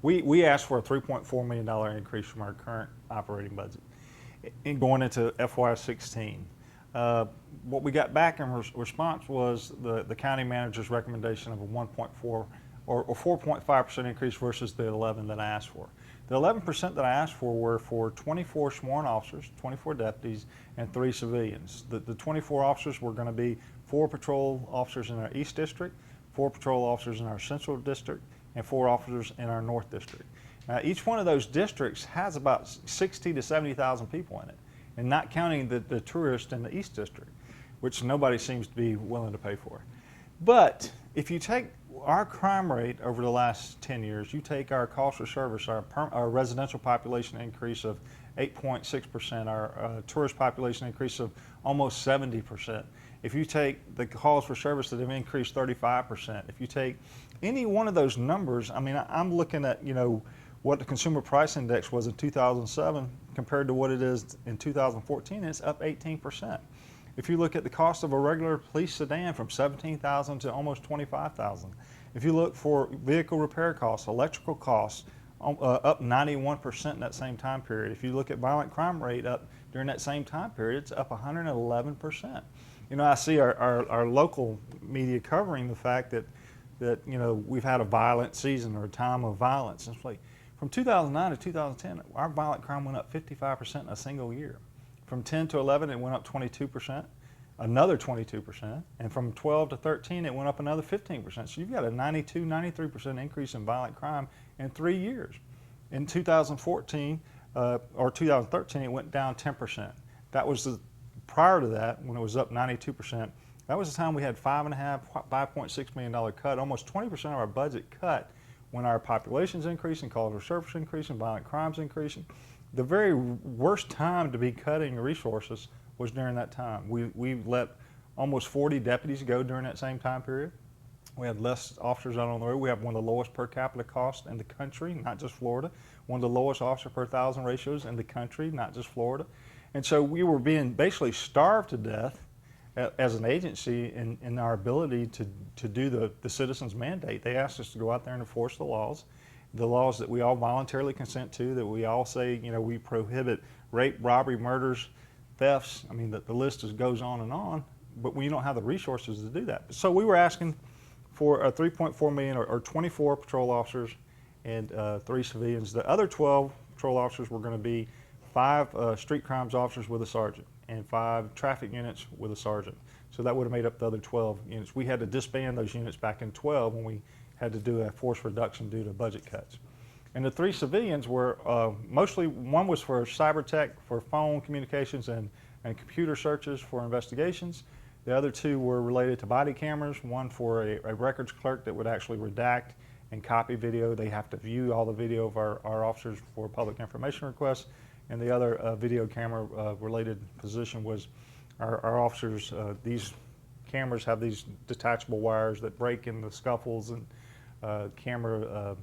We asked for a $3.4 million increase from our current operating budget in going into FY16. What we got back in response was the county manager's recommendation of a 1.4 or 4.5% increase versus the 11 that I asked for. The 11% that I asked for were for 24 sworn officers, 24 deputies, and 3 civilians. The 24 officers were going to be 4 patrol officers in our East District, 4 patrol officers in our Central District, and 4 officers in our North District. Now, each one of those districts has about 60 to 70,000 people in it, and not counting the tourists in the East District, which nobody seems to be willing to pay for. But if you take our crime rate over the last 10 years, you take our cost for service, our residential population increase of 8.6%, our tourist population increase of almost 70%. If you take the calls for service that have increased 35%, if you take any one of those numbers, I mean, I'm looking at, what the consumer price index was in 2007 compared to what it is in 2014, it's up 18%. If you look at the cost of a regular police sedan from $17,000 to almost $25,000. If you look for vehicle repair costs, electrical costs, up 91% in that same time period. If you look at violent crime rate up during that same time period, it's up 111%. I see our local media covering the fact that we've had a violent season or a time of violence. It's like from 2009 to 2010, our violent crime went up 55% in a single year. From 10 to 11, it went up 22%, another 22%, and from 12 to 13, it went up another 15%. So you've got a 92, 93% increase in violent crime in 3 years. In 2014 or 2013, it went down 10%. That was prior to that, when it was up 92%. That was the time we had $5.6 million cut, almost 20% of our budget cut when our population's increasing, calls for service increasing, violent crimes increasing. The very worst time to be cutting resources was during that time. We let almost 40 deputies go during that same time period. We had less officers out on the road. We have one of the lowest per capita costs in the country, not just Florida. One of the lowest officer per 1,000 ratios in the country, not just Florida. And so we were being basically starved to death as an agency in our ability to do the citizens' mandate. They asked us to go out there and enforce the laws that we all voluntarily consent to, that we all say, we prohibit rape, robbery, murders, thefts. I mean, the list just goes on, but we don't have the resources to do that. So we were asking for a $3.4 million or 24 patrol officers and 3 civilians. The other 12 patrol officers were going to be 5 street crimes officers with a sergeant and 5 traffic units with a sergeant. So that would have made up the other 12 units. We had to disband those units back in 12 when we had to do a force reduction due to budget cuts. And the 3 civilians were mostly, one was for cyber tech, for phone communications and computer searches for investigations. The other 2 were related to body cameras, one for a records clerk that would actually redact and copy video. They have to view all the video of our officers for public information requests. And the other video camera related position was our officers. These cameras have these detachable wires that break in the scuffles, and camera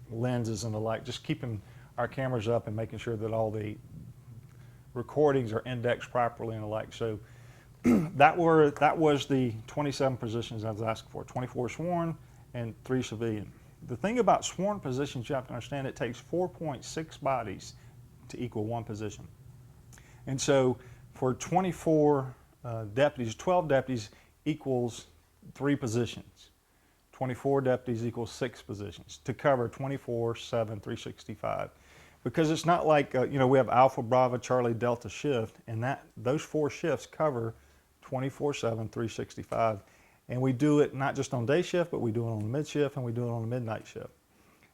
lenses and the like, just keeping our cameras up and making sure that all the recordings are indexed properly and the like. So that was the 27 positions I was asking for, 24 sworn and 3 civilian. The thing about sworn positions, you have to understand, it takes 4.6 bodies to equal 1 position. And so for 24 deputies, 12 deputies equals 3 positions. 24 deputies equals 6 positions to cover 24/7, 365. Because it's not like, we have Alpha, Bravo, Charlie, Delta shift, and those 4 shifts cover 24/7, 365. And we do it not just on day shift, but we do it on the mid shift and we do it on the midnight shift.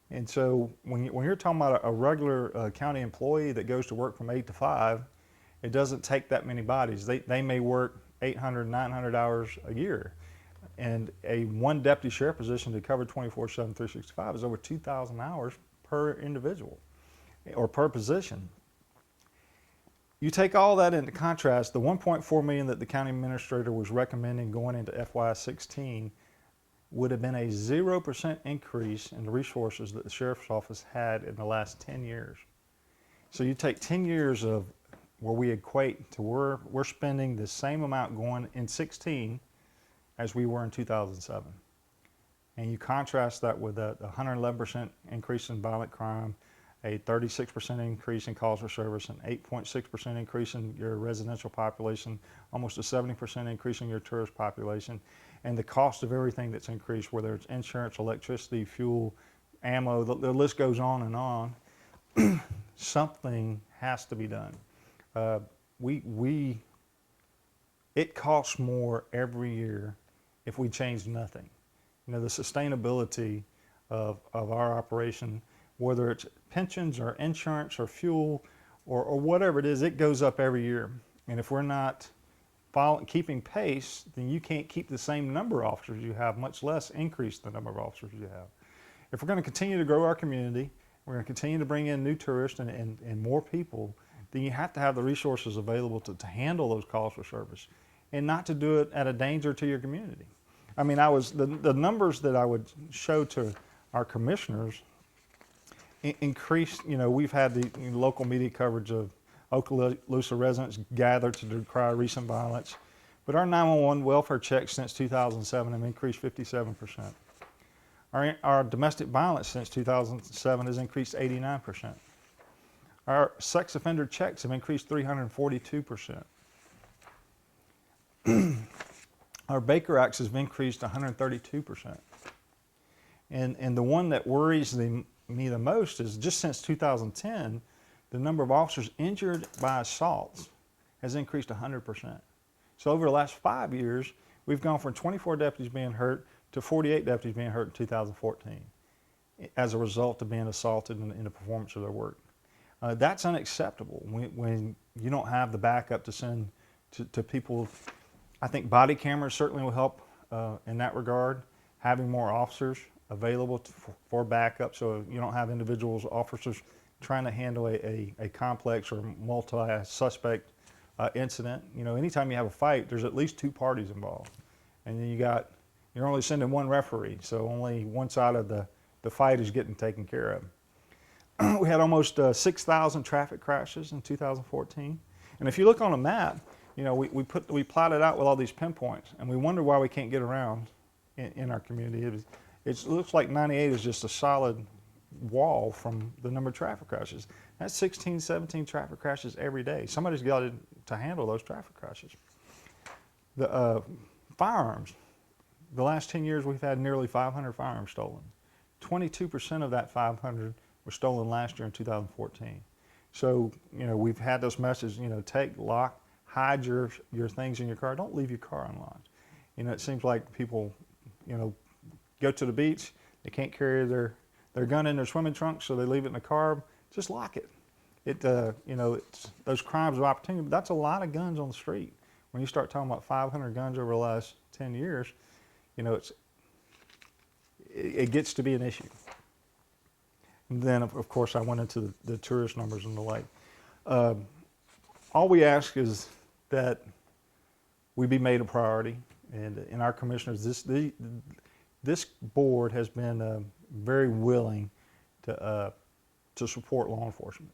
And so when you're talking about a regular county employee that goes to work from 8 to 5, it doesn't take that many bodies. They may work 800, 900 hours a year. And a 1 deputy sheriff position to cover 24/7, 365 is over 2,000 hours per individual or per position. You take all that into contrast, the $1.4 million that the county administrator was recommending going into FY16 would have been a 0% increase in the resources that the sheriff's office had in the last 10 years. So you take 10 years of where we equate to where we're spending the same amount going in 16 as we were in 2007. and you contrast that with a 111% increase in violent crime, a 36% increase in calls for service, an 8.6% increase in your residential population, almost a 70% increase in your tourist population, and the cost of everything that's increased, whether it's insurance, electricity, fuel, ammo, the list goes on and on. Something has to be done. It costs more every year if we change nothing. You know, the sustainability of our operation, whether it's pensions or insurance or fuel or whatever it is, it goes up every year. And if we're not keeping pace, then you can't keep the same number of officers you have, much less increase the number of officers you have. If we're going to continue to grow our community, we're going to continue to bring in new tourists and more people, then you have to have the resources available to handle those calls for service and not to do it at a danger to your community. I mean, the numbers that I would show to our commissioners increased. You know, we've had the local media coverage of Okaloosa residents gathered to decry recent violence, but our 911 welfare checks since 2007 have increased 57%. Our domestic violence since 2007 has increased 89%. Our sex offender checks have increased 342%. Our Baker Acts have increased 132%. And the one that worries me the most is just since 2010, the number of officers injured by assaults has increased 100%. So over the last 5 years, we've gone from 24 deputies being hurt to 48 deputies being hurt in 2014 as a result of being assaulted in the performance of their work. That's unacceptable when you don't have the backup to send to people. I think body cameras certainly will help in that regard, having more officers available for backup so you don't have officers trying to handle a complex or multi-suspect incident. You know, anytime you have a fight, there's at least two parties involved. And then you're only sending one referee, so only one side of the fight is getting taken care of. We had almost 6,000 traffic crashes in 2014. And if you look on a map, you know, we plotted out with all these pinpoints, and we wonder why we can't get around in our community. It looks like 98 is just a solid wall from the number of traffic crashes. That's 16, 17 traffic crashes every day. Somebody's got to handle those traffic crashes. The firearms. The last 10 years, we've had nearly 500 firearms stolen. 22% of that 500 were stolen last year in 2014. So, you know, we've had this message, you know, hide your things in your car. Don't leave your car unlocked. You know, it seems like people, you know, go to the beach, they can't carry their gun in their swimming trunk, so they leave it in the car. Just lock it. You know, it's those crimes of opportunity, but that's a lot of guns on the street. When you start talking about 500 guns over the last 10 years, you know, it gets to be an issue. And then, of course, I went into the tourist numbers and the like. All we ask is that we be made a priority, and in our commissioners, this board has been very willing to support law enforcement,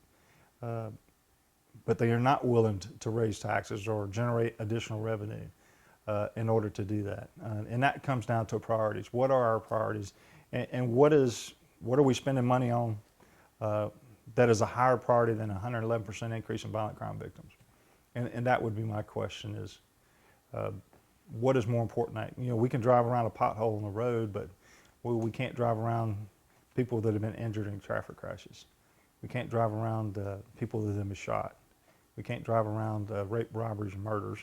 but they are not willing to raise taxes or generate additional revenue in order to do that. And that comes down to priorities. What are our priorities, and what are we spending money on that is a higher priority than a 111% increase in violent crime victims? And that would be my question: is what is more important? You know, we can drive around a pothole on the road, but we can't drive around people that have been injured in traffic crashes. We can't drive around people that have been shot. We can't drive around rape, robberies, and murders,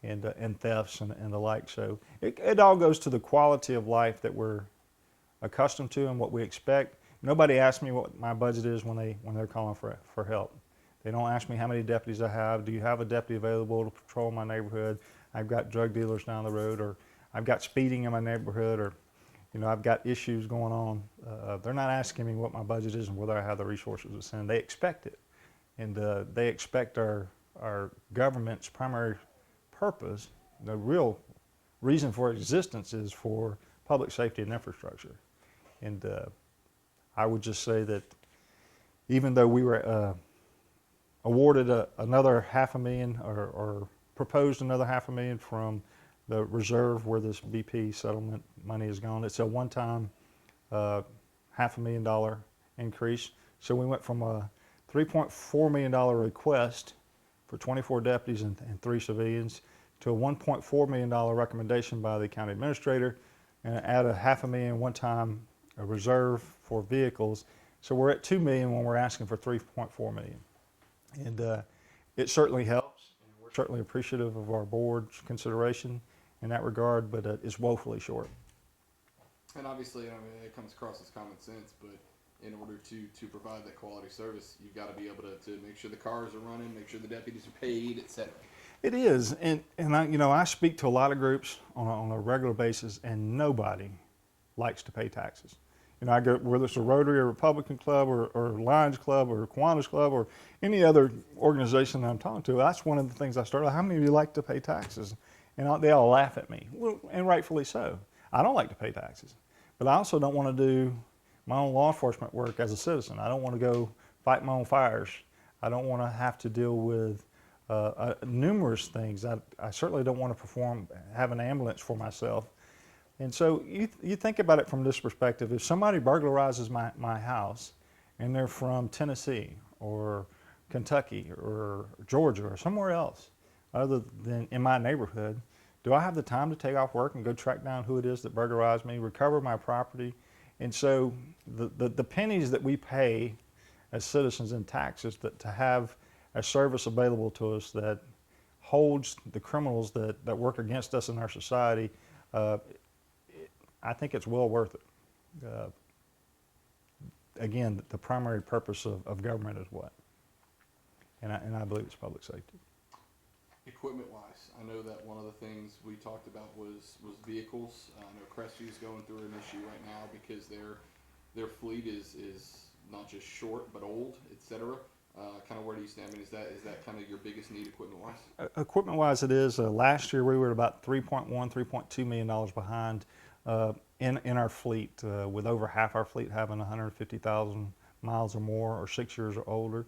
and thefts and the like. So it all goes to the quality of life that we're accustomed to and what we expect. Nobody asks me what my budget is when they're calling for help. They don't ask me how many deputies I have. Do you have a deputy available to patrol my neighborhood? I've got drug dealers down the road, or I've got speeding in my neighborhood, or, you know, I've got issues going on. They're not asking me what my budget is and whether I have the resources to send. They expect it, and they expect our government's primary purpose, the real reason for existence, is for public safety and infrastructure. And I would just say that even though we were awarded another $500,000 or proposed another $500,000 from the reserve where this BP settlement money is gone. It's a one-time $500,000 increase. So we went from a $3.4 million request for 24 deputies and 3 civilians to a $1.4 million recommendation by the county administrator, and add a $500,000 one-time reserve for vehicles. So we're at $2 million when we're asking for $3.4 million. And it certainly helps. We're certainly appreciative of our board's consideration in that regard, but it's woefully short. And obviously, I mean, it comes across as common sense, but in order to provide that quality service, you've got to be able to make sure the cars are running, make sure the deputies are paid, etc. It is, and I speak to a lot of groups on a regular basis, and nobody likes to pay taxes. I go, whether it's a Rotary or Republican Club or Lions Club or Kiwanis Club or any other organization that I'm talking to, that's one of the things I started. How many of you like to pay taxes? And they all laugh at me, well, and rightfully so. I don't like to pay taxes, but I also don't want to do my own law enforcement work as a citizen. I don't want to go fight my own fires. I don't want to have to deal with numerous things. I certainly don't want to have an ambulance for myself. And so you think about it from this perspective. If somebody burglarizes my house and they're from Tennessee or Kentucky or Georgia or somewhere else other than in my neighborhood, do I have the time to take off work and go track down who it is that burglarized me, recover my property? And so the pennies that we pay as citizens in taxes to have a service available to us that holds the criminals that work against us in our society, I think it's well worth it. Again, the primary purpose of government is what? And I believe it's public safety. Equipment-wise, I know that one of the things we talked about was vehicles. I know Crestview is going through an issue right now because their fleet is not just short but old, etc. Kind of where do you stand? I mean, is that kind of your biggest need equipment-wise? Equipment-wise, it is. Last year we were about $3.2 million behind in our fleet, with over half our fleet having 150,000 miles or more or 6 years or older.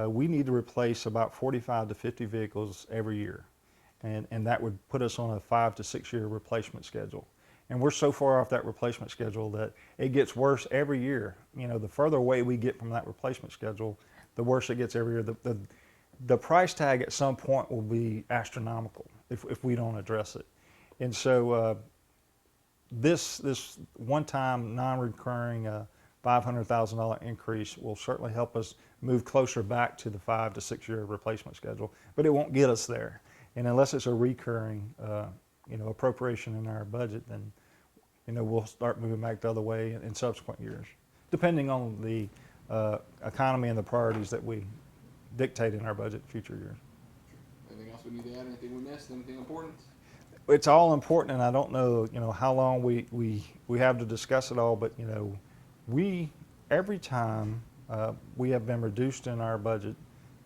We need to replace about 45 to 50 vehicles every year, and that would put us on a 5 to 6 year replacement schedule. And we're so far off that replacement schedule that it gets worse every year. The further away we get from that replacement schedule, the worse it gets every year. The price tag at some point will be astronomical if we don't address it. And so this one-time non-recurring $500,000 increase will certainly help us move closer back to the 5 to 6 year replacement schedule, but it won't get us there. And unless it's a recurring appropriation in our budget, then we'll start moving back the other way in subsequent years, depending on the economy and the priorities that we dictate in our budget in future years. Anything else we need to add? Anything we missed? Anything important? It's all important, and I don't know how long we have to discuss it all, but every time we have been reduced in our budget,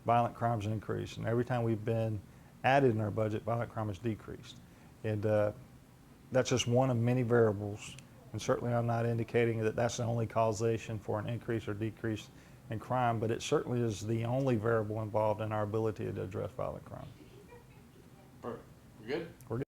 violent crimes increase, and every time we've been added in our budget, violent crime has decreased. And that's just one of many variables, and certainly I'm not indicating that that's the only causation for an increase or decrease in crime, but it certainly is the only variable involved in our ability to address violent crime. Perfect. We good? We're good.